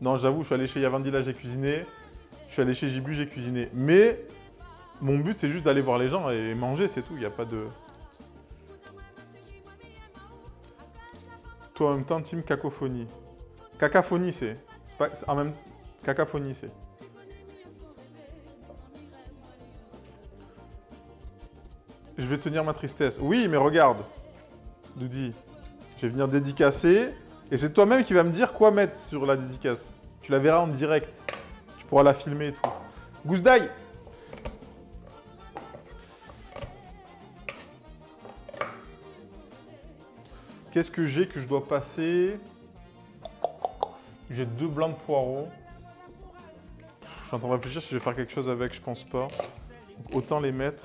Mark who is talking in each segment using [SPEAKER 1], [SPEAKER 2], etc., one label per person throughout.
[SPEAKER 1] Non, j'avoue, je suis allé chez Yavandi, là, j'ai cuisiné. Je suis allé chez Jibu, j'ai cuisiné. Mais mon but, c'est juste d'aller voir les gens et manger, c'est tout. Il n'y a pas de... Toi, en même temps, team cacophonie. Cacophonie, c'est... En même... Cacophonie, c'est... Je vais tenir ma tristesse. Oui, mais regarde, Doudi. Je vais venir dédicacer. Et c'est toi-même qui vas me dire quoi mettre sur la dédicace. Tu la verras en direct. Tu pourras la filmer et tout. Gousse d'ail. Qu'est-ce que j'ai que je dois passer? J'ai 2 blancs de poireaux. Je suis en train de réfléchir si je vais faire quelque chose avec, je pense pas. Donc, autant les mettre.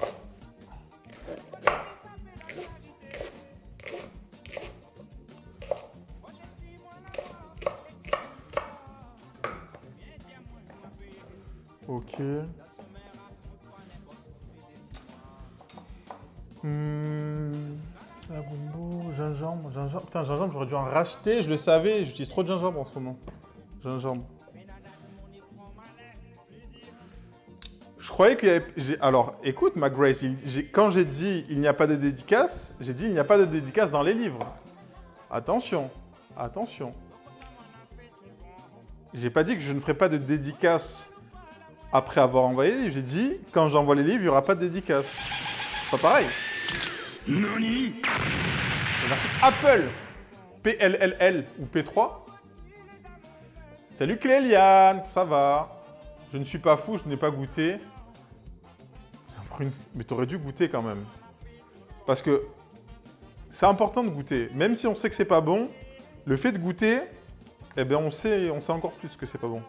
[SPEAKER 1] Ok. La gombo, gingembre. Putain, gingembre, j'aurais dû en racheter, je le savais. J'utilise trop de gingembre en ce moment. Gingembre. Je croyais qu'il y avait... Alors, écoute, ma Grace, quand j'ai dit il n'y a pas de dédicace, j'ai dit il n'y a pas de dédicace dans les livres. Attention, attention. J'ai pas dit que je ne ferai pas de dédicace après avoir envoyé les livres. J'ai dit, quand j'envoie les livres, il n'y aura pas de dédicace. C'est pas pareil. Nani? Merci Apple. PLLL ou P3. Salut Cléliane, ça va? Je ne suis pas fou, je n'ai pas goûté. Mais t'aurais dû goûter quand même. Parce que c'est important de goûter. Même si on sait que c'est pas bon, le fait de goûter, eh bien on sait encore plus que c'est pas bon.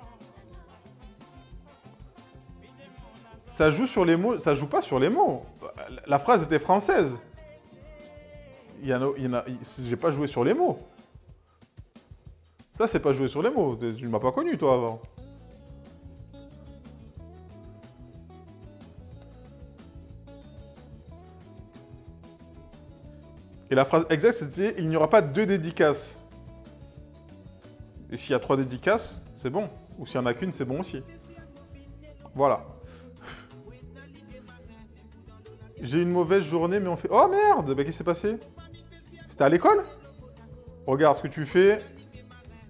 [SPEAKER 1] Ça joue sur les mots, ça joue pas sur les mots. La phrase était française. J'ai pas joué sur les mots. Ça, c'est pas jouer sur les mots. Tu ne m'as pas connu, toi, avant. Et la phrase exacte, c'était « Il n'y aura pas 2 dédicaces ». Et s'il y a 3 dédicaces, c'est bon. Ou s'il n'y en a qu'une, c'est bon aussi. Voilà. J'ai une mauvaise journée, mais on fait... Oh merde! Bah, qu'est-ce qui s'est passé? C'était à l'école? Regarde ce que tu fais.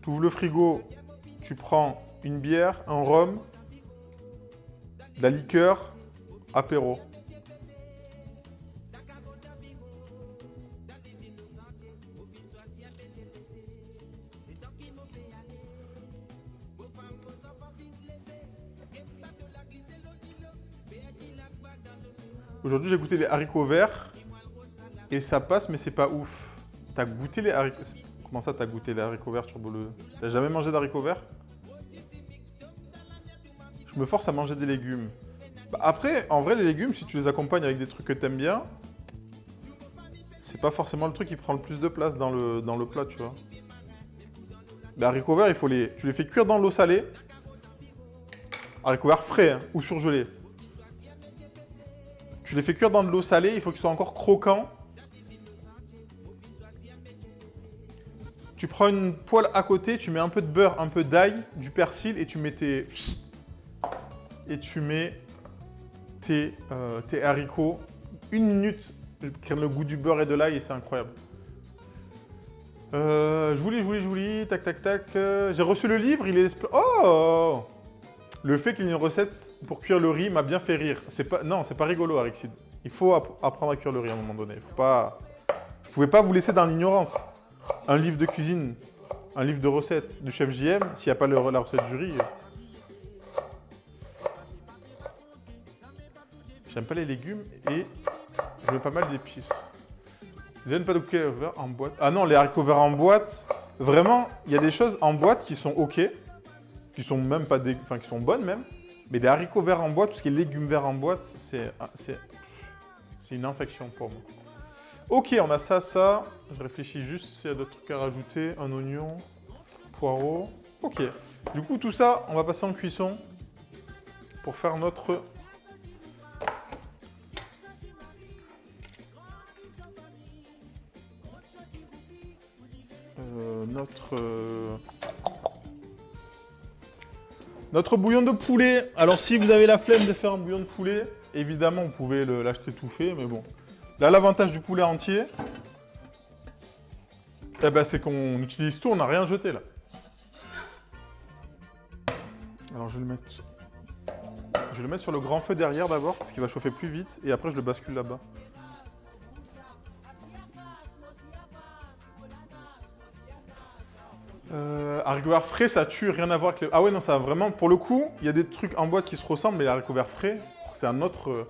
[SPEAKER 1] Tu ouvres le frigo, tu prends une bière, un rhum, de la liqueur, apéro. Aujourd'hui, j'ai goûté les haricots verts et ça passe, mais c'est pas ouf. T'as goûté les haricots... Comment ça, t'as goûté les haricots verts turbo le... T'as jamais mangé d'haricots verts? Je me force à manger des légumes. Bah après, en vrai, les légumes, si tu les accompagnes avec des trucs que t'aimes bien, c'est pas forcément le truc qui prend le plus de place dans le plat, tu vois. Les haricots verts, tu les fais cuire dans l'eau salée. Haricots verts frais, hein, ou surgelés. Tu les fais cuire dans de l'eau salée, il faut qu'ils soient encore croquants. Tu prends une poêle à côté, tu mets un peu de beurre, un peu d'ail, du persil et tu mets tes haricots. 1 minute, ils prennent le goût du beurre et de l'ail et c'est incroyable. Je voulais, tac, tac, tac. J'ai reçu le livre, il est... Oh! Le fait qu'il y ait une recette pour cuire le riz m'a bien fait rire. Non, c'est pas rigolo, Arixide. Il faut apprendre à cuire le riz à un moment donné. Faut pas... Je pouvais pas vous laisser dans l'ignorance. Un livre de cuisine, un livre de recettes du chef JM, s'il n'y a pas la recette du riz. J'aime pas les légumes et je mets pas mal d'épices. Vous n'avez pas de haricots verts en boîte? Ah non, les haricots verts en boîte, vraiment, il y a des choses en boîte qui sont ok, qui sont même pas qui sont bonnes même, mais les haricots verts en boîte, tout ce qui est légumes verts en boîte, c'est une infection pour moi. Ok, on a ça. Je réfléchis juste s'il y a d'autres trucs à rajouter. Un oignon, poireau. Ok. Du coup, tout ça, on va passer en cuisson pour faire notre... Notre bouillon de poulet. Alors, si vous avez la flemme de faire un bouillon de poulet, évidemment, vous pouvez l'acheter tout fait, mais bon. Là, l'avantage du poulet entier, eh ben, c'est qu'on utilise tout, on n'a rien jeté, là. Alors, je vais le mettre sur le grand feu derrière d'abord, parce qu'il va chauffer plus vite, et après, je le bascule là-bas. Haricots verts frais, ça tue, rien à voir avec les... Ah ouais, non, ça a vraiment... Pour le coup, il y a des trucs en boîte qui se ressemblent, mais les haricots verts frais, c'est un autre...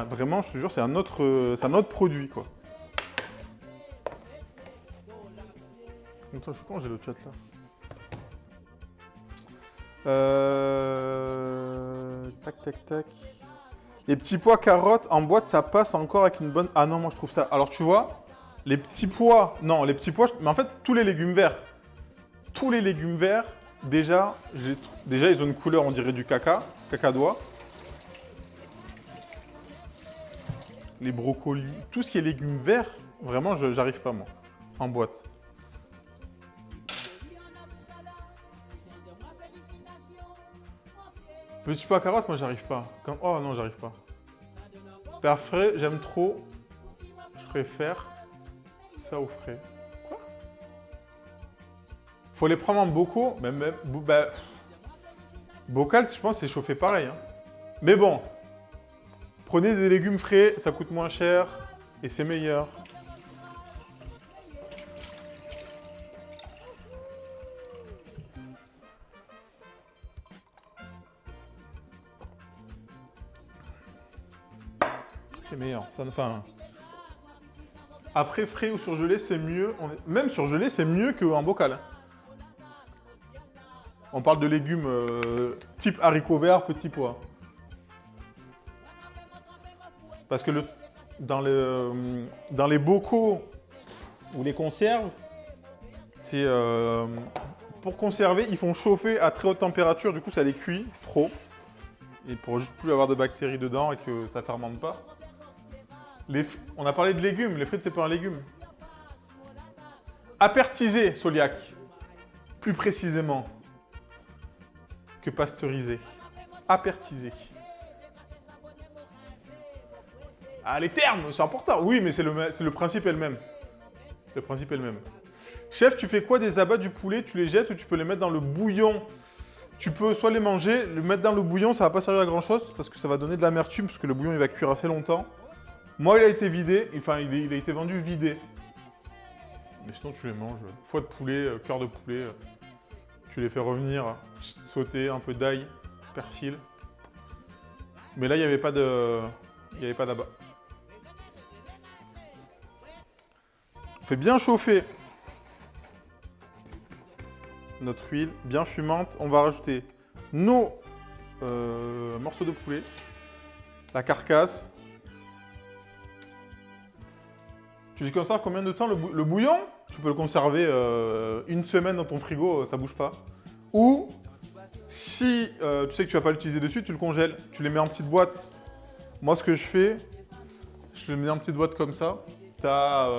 [SPEAKER 1] Vraiment, je te jure, c'est un autre produit, quoi. Attends, je sais comment j'ai le chat, là. Tac, tac, tac. Les petits pois carottes en boîte, ça passe encore avec une bonne... Ah non, moi, je trouve ça... Alors, tu vois, les petits pois... Non, les petits pois... Mais en fait, tous les légumes verts, déjà, ils ont une couleur, on dirait du cacadois. Les brocolis, tout ce qui est légumes verts, vraiment, j'arrive pas, moi, en boîte. Petit pois à carottes, moi, j'arrive pas. Oh non, j'arrive pas. Père frais, j'aime trop. Je préfère ça au frais. Quoi? Faut les prendre en bocaux. Bocal, je pense, c'est chauffé pareil. Hein. Mais bon. Prenez des légumes frais, ça coûte moins cher et c'est meilleur. C'est meilleur. Enfin, après, frais ou surgelé, c'est mieux. Même surgelé, c'est mieux qu'en bocal. Hein. On parle de légumes type haricots verts, petits pois. Parce que dans les bocaux ou les conserves, c'est pour conserver, ils font chauffer à très haute température, du coup ça les cuit trop. Et pour juste plus avoir de bactéries dedans et que ça ne fermente pas. On a parlé de légumes, les frites c'est pas un légume. Apertisé, Soliac, plus précisément que pasteurisé. Apertisé. Ah, les termes, c'est important. Oui, mais c'est le principe est le même. Le principe est le même. Chef, tu fais quoi des abats du poulet? Tu les jettes ou tu peux les mettre dans le bouillon? Tu peux soit les manger, le mettre dans le bouillon, ça va pas servir à grand chose parce que ça va donner de l'amertume parce que le bouillon il va cuire assez longtemps. Moi, il a été vidé, enfin, il a été vendu vidé. Mais sinon, tu les manges. Foie de poulet, cœur de poulet. Tu les fais revenir, sauter, un peu d'ail, persil. Mais là, il n'y avait pas d'abat. On fait bien chauffer notre huile, bien fumante. On va rajouter nos morceaux de poulet, la carcasse. Tu les conserves combien de temps le bouillon? Tu peux le conserver une semaine dans ton frigo, ça bouge pas. Ou si tu sais que tu vas pas l'utiliser dessus, tu le congèles. Tu les mets en petite boîte. Moi, ce que je fais, je les mets en petite boîte comme ça. T'as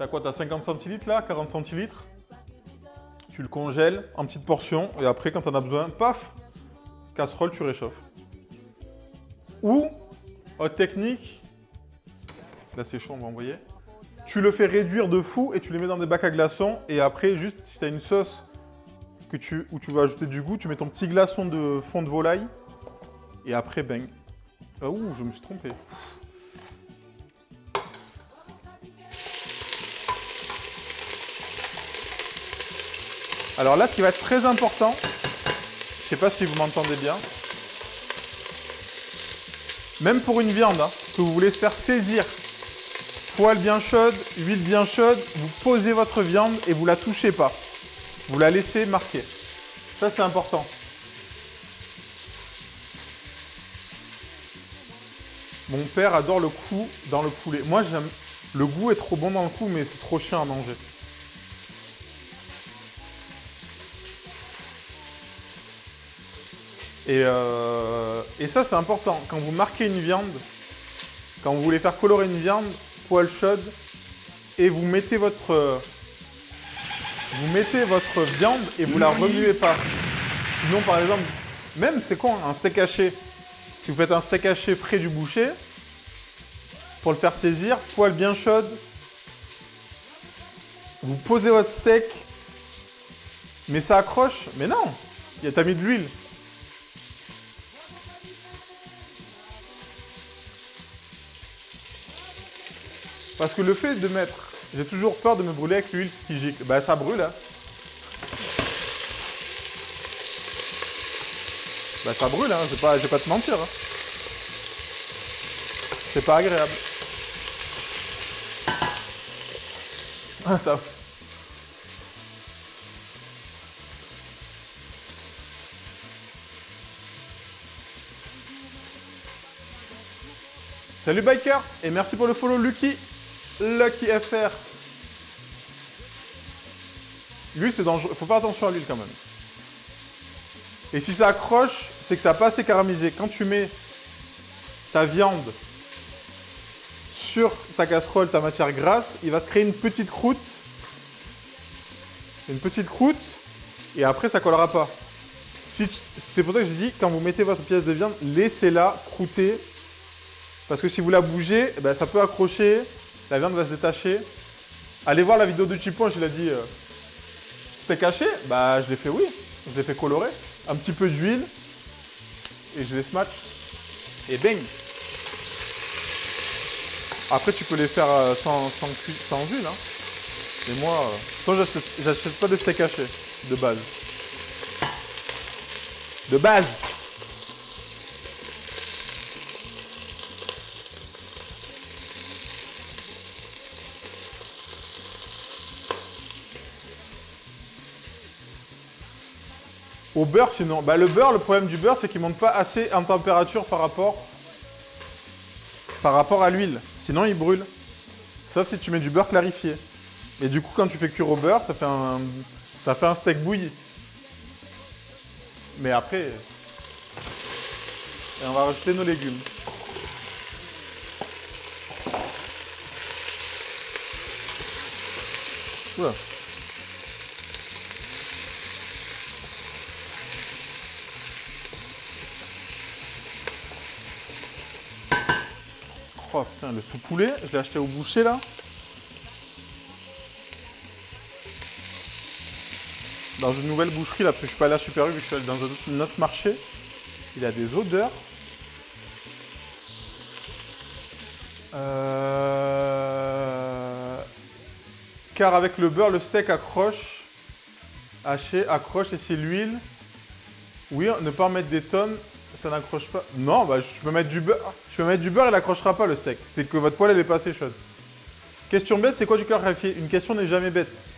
[SPEAKER 1] quoi? T'as 50 centilitres là, 40 centilitres. Tu le congèles en petites portions et après, quand t'en as besoin, paf, casserole, tu réchauffes. Ou, autre technique, là c'est chaud, on va envoyer. Tu le fais réduire de fou et tu les mets dans des bacs à glaçons. Et après, juste si tu as une sauce où tu vas ajouter du goût, tu mets ton petit glaçon de fond de volaille. Et après, bang. Ah, ouh, je me suis trompé. Alors là, ce qui va être très important, je ne sais pas si vous m'entendez bien, même pour une viande, hein, que vous voulez se faire saisir, poêle bien chaude, huile bien chaude, vous posez votre viande et vous la touchez pas. Vous la laissez marquer. Ça, c'est important. Mon père adore le goût dans le poulet. Moi, j'aime. Le goût est trop bon dans le coup, mais c'est trop chiant à manger. Et ça, c'est important. Quand vous marquez une viande, quand vous voulez faire colorer une viande, poêle chaude, et vous mettez votre vous mettez votre viande et vous la remuez pas. Sinon, par exemple, même c'est con, un steak haché. Si vous faites un steak haché près du boucher, pour le faire saisir, poêle bien chaude, vous posez votre steak, mais ça accroche. Mais non, t'as mis de l'huile. Parce que le fait de mettre... J'ai toujours peur de me brûler avec l'huile qui gicle. Bah ça brûle, hein. Bah ça brûle, hein. Je vais pas te mentir. Hein. C'est pas agréable. Ah ça... Salut Biker et merci pour le follow Lucky FR. L'huile c'est dangereux, faut faire attention à l'huile quand même. Et si ça accroche, c'est que ça n'a pas assez caramélisé. Quand tu mets ta viande sur ta casserole, ta matière grasse, il va se créer une petite croûte. Une petite croûte et après ça collera pas. C'est pour ça que je dis, quand vous mettez votre pièce de viande, laissez-la croûter. Parce que si vous la bougez, ben, ça peut accrocher, la viande va se détacher. Allez voir la vidéo de Chiponche, il a dit steak haché, bah je l'ai fait oui, je l'ai fait colorer. Un petit peu d'huile et je les smash. Et bang. Après tu peux les faire sans huile. Hein. Mais moi, j'achète pas de steak haché de base. De base. Au beurre sinon, bah le beurre, le problème du beurre c'est qu'il ne monte pas assez en température par rapport à l'huile. Sinon il brûle. Sauf si tu mets du beurre clarifié. Et du coup quand tu fais cuire au beurre, ça fait un steak bouilli. Mais après, et on va rajouter nos légumes. Oula. Oh putain, le sous-poulet, je l'ai acheté au boucher là. Dans une nouvelle boucherie là, parce que je suis pas allé à Super U, vu que je suis allé dans un autre marché. Il a des odeurs. Car avec le beurre, le steak accroche. Haché, accroche, et c'est l'huile. Oui, ne pas en mettre des tonnes. Ça n'accroche pas. Non, bah, je peux mettre du beurre. Je peux mettre du beurre, il n'accrochera pas le steak. C'est que votre poêle, elle est pas assez chaude. Question bête, c'est quoi du beurre clarifié? Une question n'est jamais bête.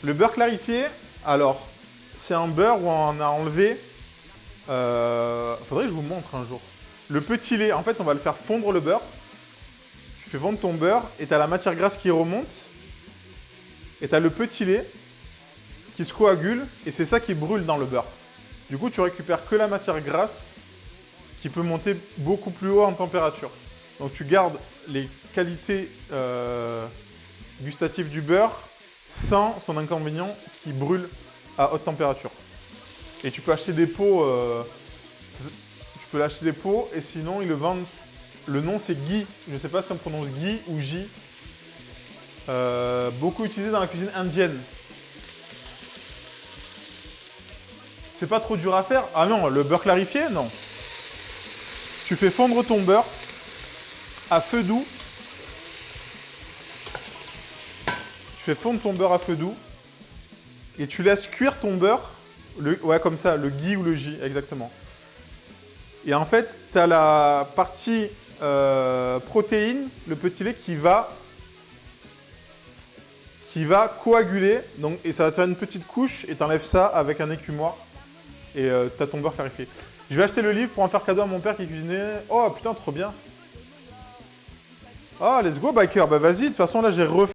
[SPEAKER 1] Le beurre clarifié, alors, c'est un beurre où on a enlevé... faudrait que je vous montre un jour. Le petit lait, en fait, on va le faire fondre le beurre. Tu fais fondre ton beurre et tu as la matière grasse qui remonte. Et tu as le petit lait qui se coagule et c'est ça qui brûle dans le beurre. Du coup, tu récupères que la matière grasse qui peut monter beaucoup plus haut en température. Donc, tu gardes les qualités gustatives du beurre sans son inconvénient qui brûle à haute température. Et tu peux acheter des pots, et sinon, ils le vendent. Le nom, c'est Ghee. Je ne sais pas si on prononce Ghee ou J. Beaucoup utilisé dans la cuisine indienne. C'est pas trop dur à faire. Ah non, le beurre clarifié, non. Tu fais fondre ton beurre à feu doux. Tu fais fondre ton beurre à feu doux. Et tu laisses cuire ton beurre. Ouais, comme ça, le ghee ou le J, exactement. Et en fait, tu as la partie protéine, le petit lait qui va coaguler. Donc, et ça va te faire une petite couche et tu enlèves ça avec un écumoire. Et tu as ton beurre clarifié. Je vais acheter le livre pour en faire cadeau à mon père qui cuisinait. Oh putain, trop bien. Oh, let's go, biker. Bah vas-y, de toute façon, là, j'ai refait.